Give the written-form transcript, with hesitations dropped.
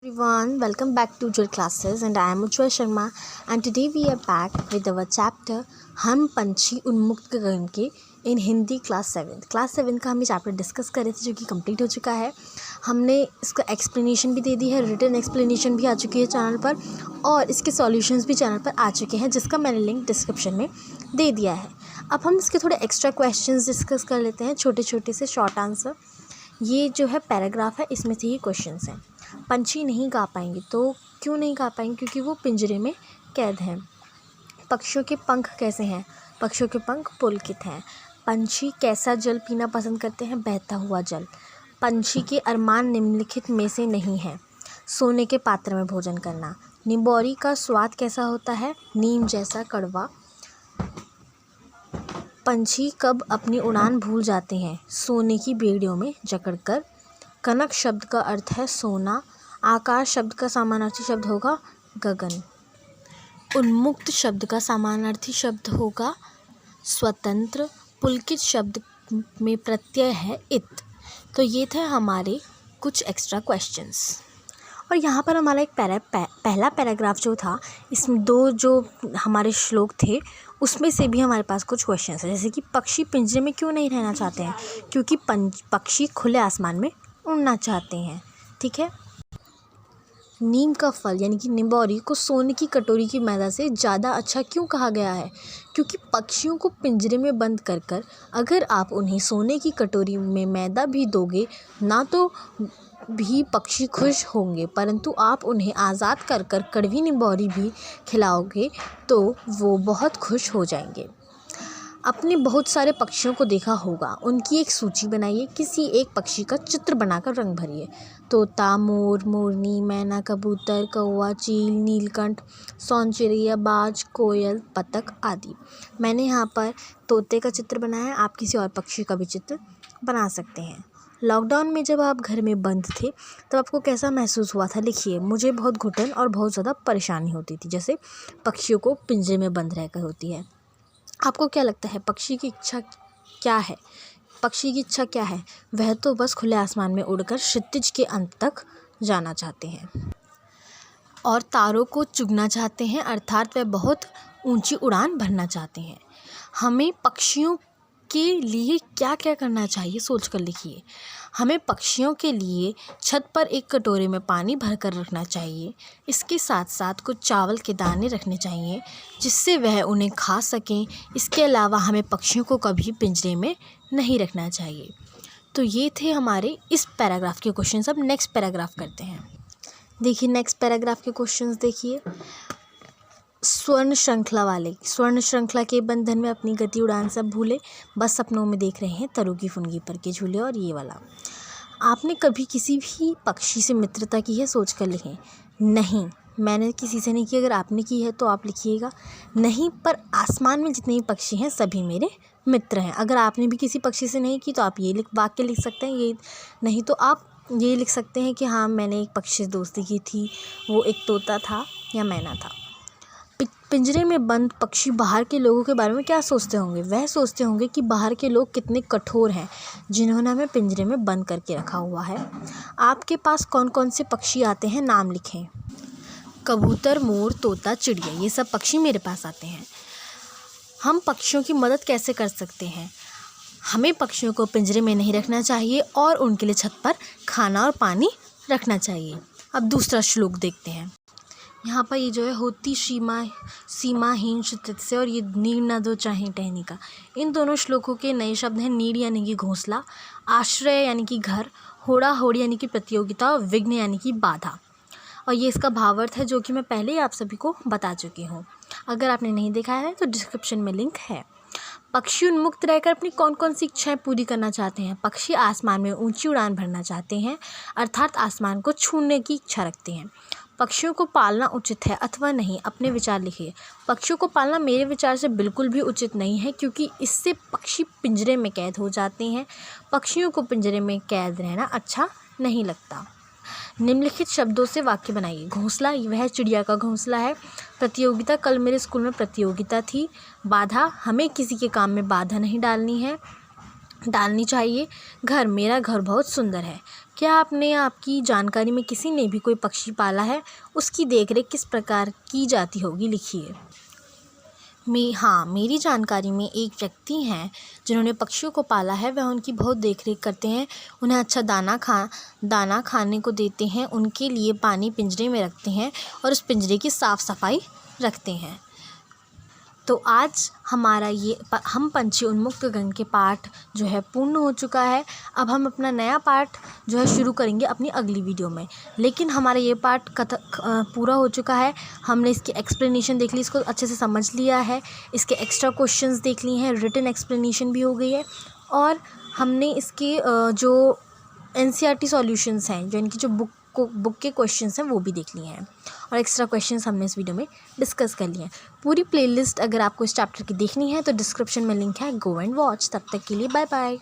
Everyone, welcome back to your classes and I am Ujjwal Sharma and today we are back with our chapter हम पंछी उन्मुक्त गगन के इन Hindi class 7 का हम ये चैप्टर डिस्कस कर रहे थे जो कि कंप्लीट हो चुका है। हमने इसका एक्सप्लेनेशन भी दे दी है, रिटन एक्सप्लेनेशन भी आ चुकी है चैनल पर और इसके सॉल्यूशंस भी चैनल पर आ चुके हैं जिसका मैंने लिंक डिस्क्रिप्शन में दे दिया है। अब हम इसके थोड़े एक्स्ट्रा क्वेश्चंस डिस्कस कर लेते हैं, छोटे छोटे से शॉर्ट आंसर। ये जो है पैराग्राफ है, इसमें से ही क्वेश्चंस हैं। पंछी नहीं गा पाएंगे तो क्यों नहीं गा पाएंगे? क्योंकि वो पिंजरे में कैद हैं। पक्षियों के पंख कैसे हैं? पक्षियों के पंख पुलकित हैं। पंछी कैसा जल पीना पसंद करते हैं? बहता हुआ जल। पंछी के अरमान निम्नलिखित में से नहीं है। सोने के पात्र में भोजन करना। निंबोरी का स्वाद कैसा होता है? नीम जैसा कड़वा। पंछी कब अपनी उड़ान भूल जाते हैं? सोने की बेड़ियों में जकड़कर। कनक शब्द का अर्थ है सोना। आकाश शब्द का समानार्थी शब्द होगा गगन। उन्मुक्त शब्द का समानार्थी शब्द होगा स्वतंत्र। पुलकित शब्द में प्रत्यय है इत। तो ये थे हमारे कुछ एक्स्ट्रा क्वेश्चंस। और यहाँ पर हमारा एक पहला पैराग्राफ जो था, इसमें दो जो हमारे श्लोक थे उसमें से भी हमारे पास कुछ क्वेश्चंस हैं। जैसे कि पक्षी पिंजरे में क्यों नहीं रहना चाहते हैं? क्योंकि पक्षी खुले आसमान में उड़ना चाहते हैं। ठीक है। नीम का फल यानी कि निंबोरी को सोने की कटोरी की मैदा से ज़्यादा अच्छा क्यों कहा गया है? क्योंकि पक्षियों को पिंजरे में बंद कर कर अगर आप उन्हें सोने की कटोरी में मैदा भी दोगे ना तो भी पक्षी खुश होंगे, परंतु आप उन्हें आज़ाद कर कर कड़वी निंबोरी भी खिलाओगे तो वो बहुत खुश हो जाएंगे। अपने बहुत सारे पक्षियों को देखा होगा, उनकी एक सूची बनाइए। किसी एक पक्षी का चित्र बनाकर रंग भरिए। तोता, मोर, मोरनी, मैना, कबूतर, कौवा, चील, नीलकंठ, सौंचिड़िया, बाज, कोयल, बतख आदि। मैंने यहाँ पर तोते का चित्र बनाया है, आप किसी और पक्षी का भी चित्र बना सकते हैं। लॉकडाउन में जब आप घर में बंद थे तब आपको कैसा महसूस हुआ था? लिखिए। मुझे बहुत घुटन और बहुत ज़्यादा परेशानी होती थी, जैसे पक्षियों को पिंजरे में बंद रहकर होती है। आपको क्या लगता है पक्षी की इच्छा क्या है? पक्षी की इच्छा क्या है? वह तो बस खुले आसमान में उड़कर क्षितिज के अंत तक जाना चाहते हैं और तारों को चुगना चाहते हैं, अर्थात वह बहुत ऊंची उड़ान भरना चाहते हैं। हमें पक्षियों के लिए क्या क्या करना चाहिए? सोच कर लिखिए। हमें पक्षियों के लिए छत पर एक कटोरे में पानी भर कर रखना चाहिए। इसके साथ साथ कुछ चावल के दाने रखने चाहिए जिससे वह उन्हें खा सकें। इसके अलावा हमें पक्षियों को कभी पिंजरे में नहीं रखना चाहिए। तो ये थे हमारे इस पैराग्राफ के क्वेश्चंस। अब नेक्स्ट पैराग्राफ करते हैं। देखिए नेक्स्ट पैराग्राफ के क्वेश्चंस देखिए। स्वर्ण श्रृंखला के बंधन में अपनी गति उड़ान सब भूले, बस सपनों में देख रहे हैं तरू की फुनगी पर के झूले। और ये वाला, आपने कभी किसी भी पक्षी से मित्रता की है? सोच कर लिखें। नहीं, मैंने किसी से नहीं की। अगर आपने की है तो आप लिखिएगा नहीं, पर आसमान में जितने भी पक्षी हैं सभी मेरे मित्र हैं। अगर आपने भी किसी पक्षी से नहीं की तो आप ये वाक्य लिख सकते हैं। ये नहीं तो आप ये लिख सकते हैं कि हाँ मैंने एक पक्षी से दोस्ती की थी, वो एक तोता था या मैना था। पिंजरे में बंद पक्षी बाहर के लोगों के बारे में क्या सोचते होंगे? वह सोचते होंगे कि बाहर के लोग कितने कठोर हैं जिन्होंने हमें पिंजरे में बंद करके रखा हुआ है। आपके पास कौन कौन से पक्षी आते हैं? नाम लिखें। कबूतर, मोर, तोता, चिड़िया, ये सब पक्षी मेरे पास आते हैं। हम पक्षियों की मदद कैसे कर सकते हैं? हमें पक्षियों को पिंजरे में नहीं रखना चाहिए और उनके लिए छत पर खाना और पानी रखना चाहिए। अब दूसरा श्लोक देखते हैं। यहाँ पर ये जो है होती सीमाहीन शिथित से और ये नीड़ न दो चाहे टहनी का, इन दोनों श्लोकों के नए शब्द हैं। नीड़ यानी कि घोंसला, आश्रय यानी कि घर, होड़ा होड़ी यानी कि प्रतियोगिता और विघ्न यानी कि बाधा। और ये इसका भावार्थ है जो कि मैं पहले ही आप सभी को बता चुकी हूँ। अगर आपने नहीं देखा है तो डिस्क्रिप्शन में लिंक है। पक्षी उन्मुक्त रहकर अपनी कौन कौन सी इच्छाएं पूरी करना चाहते हैं? पक्षी आसमान में ऊंची उड़ान भरना चाहते हैं, अर्थात आसमान को छूने की इच्छा रखते हैं। पक्षियों को पालना उचित है अथवा नहीं? अपने विचार लिखिए। पक्षियों को पालना मेरे विचार से बिल्कुल भी उचित नहीं है क्योंकि इससे पक्षी पिंजरे में कैद हो जाते हैं। पक्षियों को पिंजरे में कैद रहना अच्छा नहीं लगता। निम्नलिखित शब्दों से वाक्य बनाइए। घोंसला, वह चिड़िया का घोंसला है। प्रतियोगिता, कल मेरे स्कूल में प्रतियोगिता थी। बाधा, हमें किसी के काम में बाधा नहीं डालनी है। डालनी चाहिए। घर, मेरा घर बहुत सुंदर है। क्या आपने आपकी जानकारी में किसी ने भी कोई पक्षी पाला है? उसकी देखरेख किस प्रकार की जाती होगी, लिखिए। हाँ, मेरी जानकारी में एक व्यक्ति हैं जिन्होंने पक्षियों को पाला है। वह उनकी बहुत देखरेख करते हैं, उन्हें अच्छा दाना खाने को देते हैं, उनके लिए पानी पिंजरे में रखते हैं और उस पिंजरे की साफ़ सफाई रखते हैं। तो आज हमारा हम पंछी उन्मुक्त गगन के पाठ जो है पूर्ण हो चुका है। अब हम अपना नया पाठ जो है शुरू करेंगे अपनी अगली वीडियो में। लेकिन हमारा ये पाठ पूरा हो चुका है। हमने इसकी एक्सप्लेनेशन देख ली, इसको अच्छे से समझ लिया है, इसके एक्स्ट्रा क्वेश्चंस देख लिए हैं, रिटन एक्सप्लेनेशन भी हो गई है और हमने इसके जो NCERT सॉल्यूशंस हैं, जो इनकी जो बुक के क्वेश्चंस हैं वो भी देख लिए हैं और एक्स्ट्रा क्वेश्चंस हमने इस वीडियो में डिस्कस कर लिए हैं। पूरी प्लेलिस्ट अगर आपको इस चैप्टर की देखनी है तो डिस्क्रिप्शन में लिंक है, गो एंड वॉच। तब तक के लिए बाय बाय।